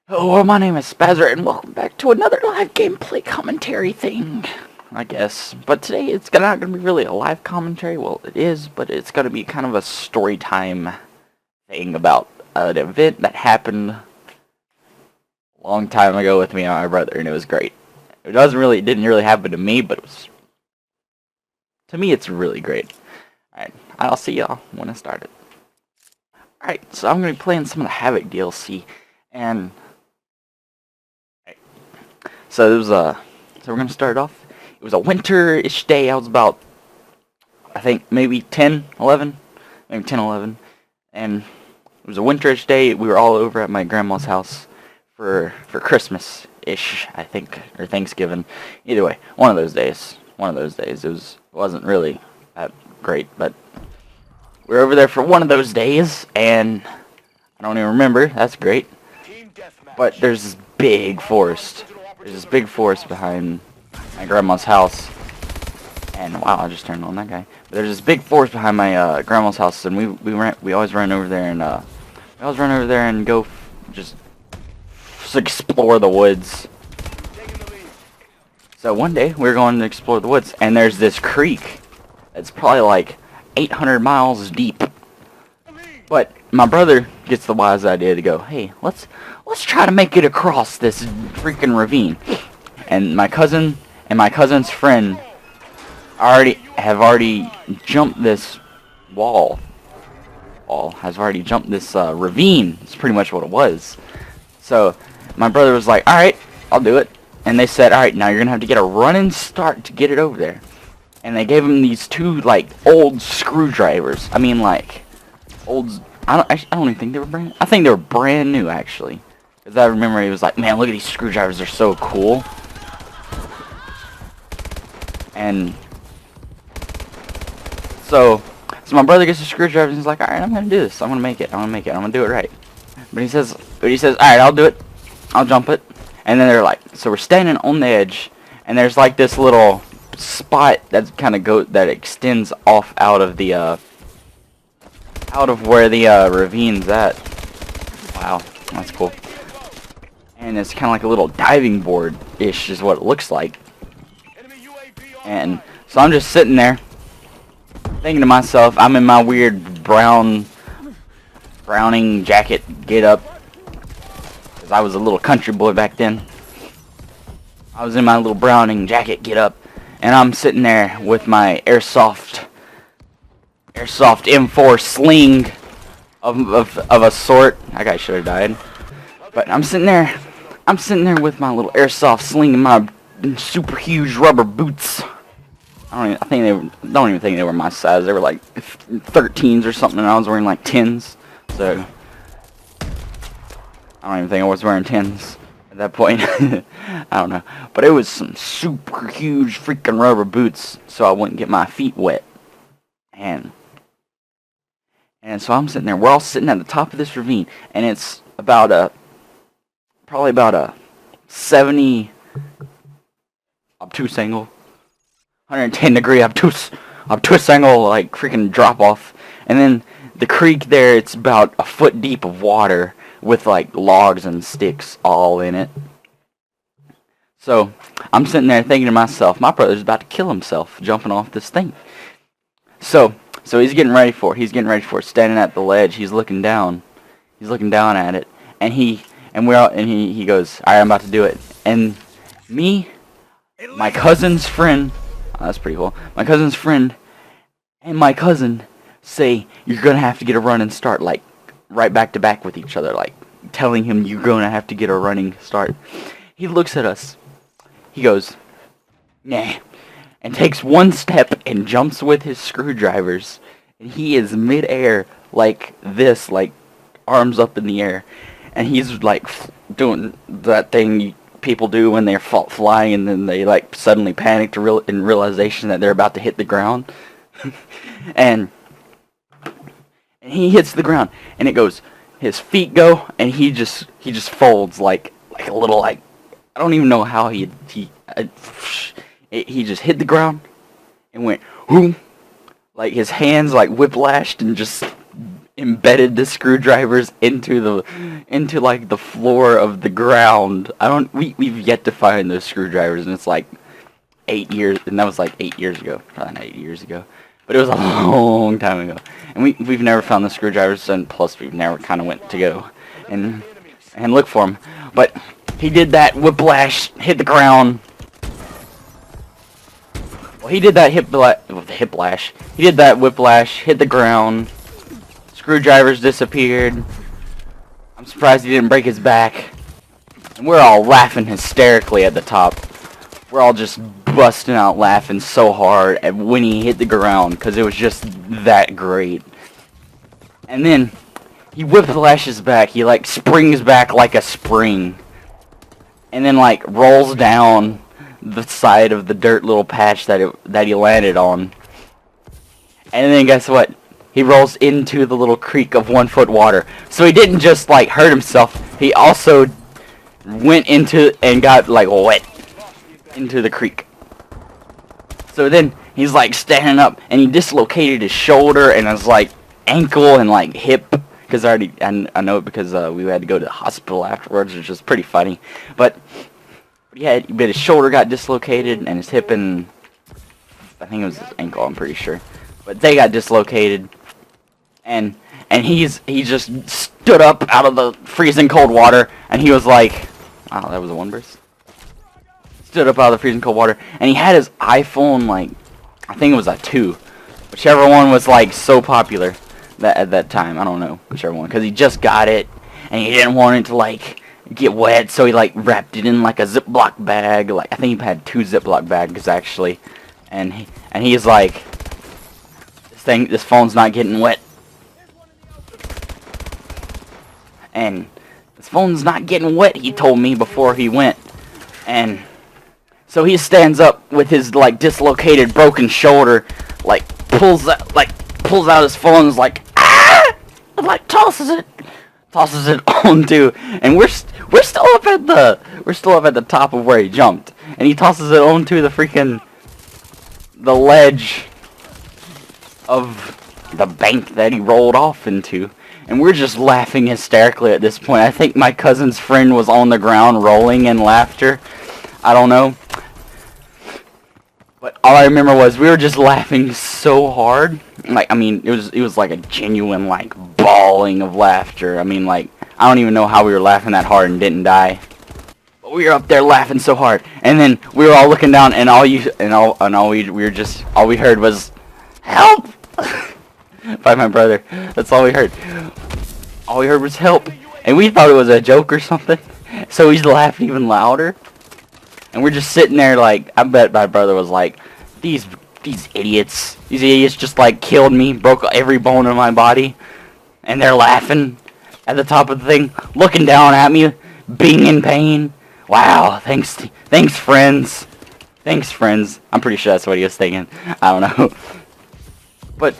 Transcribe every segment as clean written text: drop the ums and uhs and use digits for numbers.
Hello, my name is Spazzer, and welcome back to another live gameplay commentary thing, I guess. But today it's not going to be really a live commentary. Well, it is, but it's going to be kind of a story time thing about an event that happened a long time ago with me and my brother, and it was great. It didn't really happen to me, but to me it's really great. Alright, I'll see y'all when I start it. Alright, so I'm going to be playing some of the Havoc DLC, and so we're gonna start off. It was a winter-ish day. I was about, I think, maybe 10, 11, maybe 10, 11, and it was a winter-ish day. We were all over at my grandma's house for Christmas-ish, I think, or Thanksgiving. Either way, one of those days. It wasn't really that great, but we were over there for one of those days, and I don't even remember. That's great. But there's this big forest. There's this big forest behind my grandma's house, and wow, I just turned on that guy. But there's this big forest behind my grandma's house, and we always run over there and go just explore the woods. So one day we were going to explore the woods, and there's this creek that's probably like 800 miles deep. But my brother gets the wise idea to go, hey, let's try to make it across this freaking ravine. And my cousin and my cousin's friend have already jumped this ravine. It's pretty much what it was. So my brother was like, alright, I'll do it. And they said, alright, now you're gonna have to get a running start to get it over there. And they gave him these two like old screwdrivers. I mean, like old. I don't even think they were brand. I think they were brand new, actually. Because I remember he was like, man, look at these screwdrivers, they're so cool. And so my brother gets the screwdriver and he's like, alright, I'm gonna do this. I'm gonna make it. I'm gonna do it right. But he says, alright, I'll do it. I'll jump it. And then they're like, so we're standing on the edge, and there's like this little spot that's kind of that extends off out of the out of where the ravine's at. Wow, that's cool. And it's kind of like a little diving board-ish is what it looks like. And so I'm just sitting there thinking to myself, I'm in my weird browning jacket get-up, because I was a little country boy back then. I was in my little browning jacket get-up, and I'm sitting there with my airsoft M4 sling of a sort. That guy should have died. But I'm sitting there with my little airsoft sling and my super huge rubber boots. I don't even think they were my size. They were like 13s or something, and I was wearing like 10s. So I don't even think I was wearing 10s at that point. I don't know. But it was some super huge freaking rubber boots so I wouldn't get my feet wet. And so I'm sitting there. We're all sitting at the top of this ravine, and it's probably about a 70 obtuse angle, 110 degree obtuse angle, like freaking drop off. And then the creek there, it's about a foot deep of water with like logs and sticks all in it. So I'm sitting there thinking to myself, my brother's about to kill himself jumping off this thing. So he's getting ready for it. Standing at the ledge, he's looking down at it, and he goes, "All right, I'm about to do it." And me, my cousin's friend, oh, that's pretty cool. My cousin's friend and my cousin say, "You're gonna have to get a running start," like right back to back with each other, like telling him you're gonna have to get a running start. He looks at us. He goes, "Nah," and takes one step and jumps with his screwdrivers. And he is mid-air like this, like arms up in the air. And he's like doing that thing people do when they're flying and then they like suddenly panic in realization that they're about to hit the ground. and he hits the ground, and it goes, his feet go, and he just folds like a little, like, I don't even know how he just hit the ground and went, whoom, like his hands like whiplashed and just embedded the screwdrivers into like the floor of the ground. We've yet to find those screwdrivers, and it's like 8 years, and that was like 8 years ago. Probably not 8 years ago, but it was a long time ago. And we've never found the screwdrivers, and plus we've never kind of went to go and look for them. But he did that whiplash, hit the ground. Well, he did that whiplash. He did that whiplash, hit the ground. Screwdrivers disappeared. I'm surprised he didn't break his back. And we're all laughing hysterically at the top. We're all just busting out laughing so hard at when he hit the ground, because it was just that great. And then he whiplashes back. He like springs back like a spring, and then like rolls down the side of the dirt little patch that he landed on. And then guess what? He rolls into the little creek of 1 foot water. So he didn't just like hurt himself. He also went into and got like wet into the creek. So then he's like standing up, and he dislocated his shoulder and his like ankle and like hip. Because I know it because we had to go to the hospital afterwards, which was pretty funny. But yeah, his shoulder got dislocated, and his hip, and I think it was his ankle, I'm pretty sure. But they got dislocated, and he just stood up out of the freezing cold water, and he was like, wow, that was a one burst. Stood up out of the freezing cold water, and he had his iPhone, like, I think it was a 2, whichever one was like so popular at that time. I don't know whichever one, because he just got it, and he didn't want it to like get wet, so he like wrapped it in like a Ziploc bag. Like I think he had 2 Ziploc bags actually, and he's like, this phone's not getting wet, and this phone's not getting wet, he told me before he went. And so he stands up with his like dislocated broken shoulder, like pulls out his phone, and is like, ah, and like tosses it onto, and we're still up at the top of where he jumped, and he tosses it onto the ledge of the bank that he rolled off into, and we're just laughing hysterically at this point. I think my cousin's friend was on the ground rolling in laughter. I don't know. But all I remember was we were just laughing so hard. Like, I mean, it was like a genuine, like, bawling of laughter. I mean, like, I don't even know how we were laughing that hard and didn't die. But we were up there laughing so hard. And then we were all looking down, and all we heard was, help! By my brother. That's all we heard. All we heard was help. And we thought it was a joke or something. So he's laughing even louder. And we're just sitting there like, I bet my brother was like, these idiots just like killed me, broke every bone in my body, and they're laughing at the top of the thing, looking down at me, being in pain. Wow, thanks friends. Thanks friends. I'm pretty sure that's what he was thinking. I don't know. But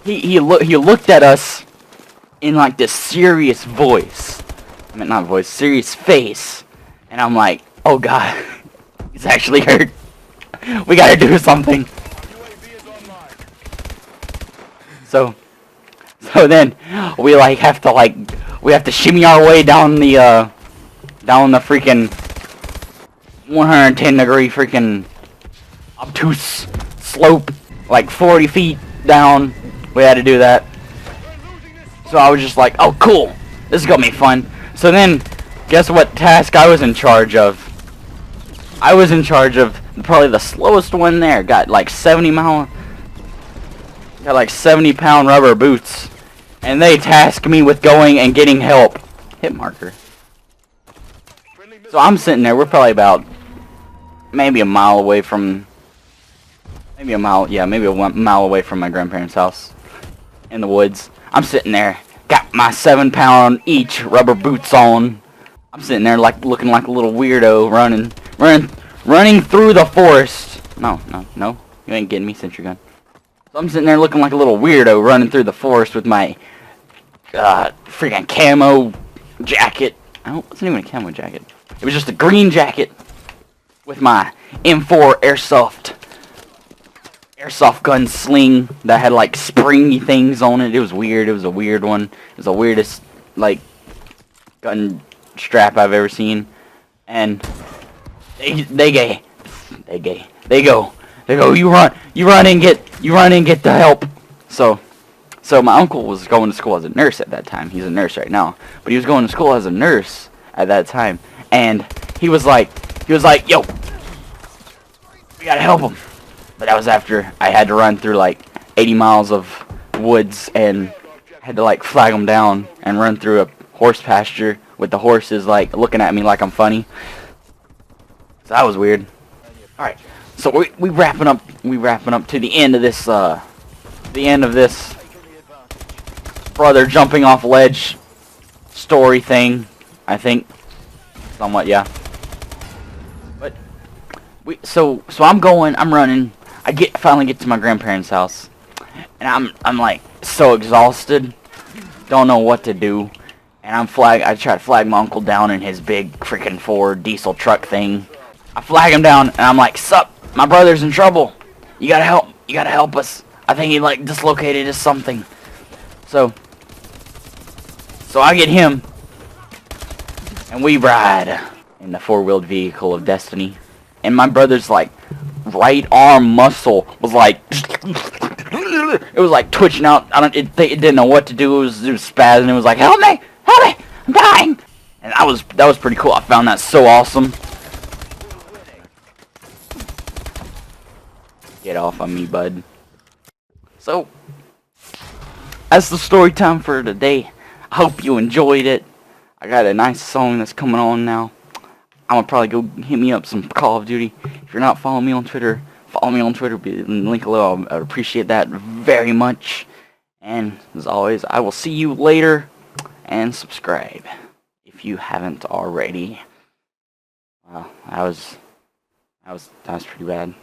he looked at us in like this serious voice. I mean, not voice, serious face. And I'm like, oh god, he's actually hurt. We gotta do something. So then we like have to shimmy our way down the freaking 110-degree freaking obtuse slope, like 40 feet down. We had to do that. So I was just like, oh cool, this is gonna be fun. So then, guess what task I was in charge of? I was in charge of probably the slowest one there. Got like 70-pound rubber boots, and they tasked me with going and getting help. Hit marker. So I'm sitting there. We're probably about maybe a mile away from, maybe a mile away from my grandparents' house in the woods. I'm sitting there, got my 7-pound each rubber boots on. I'm sitting there like looking like a little weirdo running through the forest. No, you ain't getting me, sentry gun. So I'm sitting there looking like a little weirdo running through the forest with my freaking camo jacket. It wasn't even a camo jacket. It was just a green jacket with my M4 airsoft gun sling that had like springy things on it. It was weird. It was a weird one. It was the weirdest like gun strap I've ever seen. And they go. You run and get the help. So my uncle was going to school as a nurse at that time. He's a nurse right now, but he was going to school as a nurse at that time. And he was like, yo, we gotta help him. But that was after I had to run through like 80 miles of woods and had to like flag him down and run through a horse pasture with the horses like looking at me like I'm funny. So that was weird. All right, so we wrapping up to the end of this brother jumping off ledge story thing. I think somewhat, yeah. But so I'm running. I finally get to my grandparents' house, and I'm like so exhausted, don't know what to do, and I try to flag my uncle down in his big freaking Ford diesel truck thing. I flag him down, and I'm like, "Sup, my brother's in trouble. You gotta help us. I think he like dislocated his something." So I get him, and we ride in the four-wheeled vehicle of destiny, and my brother's like right arm muscle was like it was like twitching out. It didn't know what to do. It was spazzing. It was like, help me, I'm dying. And that was pretty cool. I found that so awesome. Get off of me, bud. So that's the story time for today. I hope you enjoyed it. I got a nice song that's coming on now. I'm gonna probably go hit me up some Call of Duty. If you're not following me on Twitter, follow me on Twitter. Link below. I would appreciate that very much. And as always, I will see you later. And subscribe if you haven't already. Wow, that was pretty bad.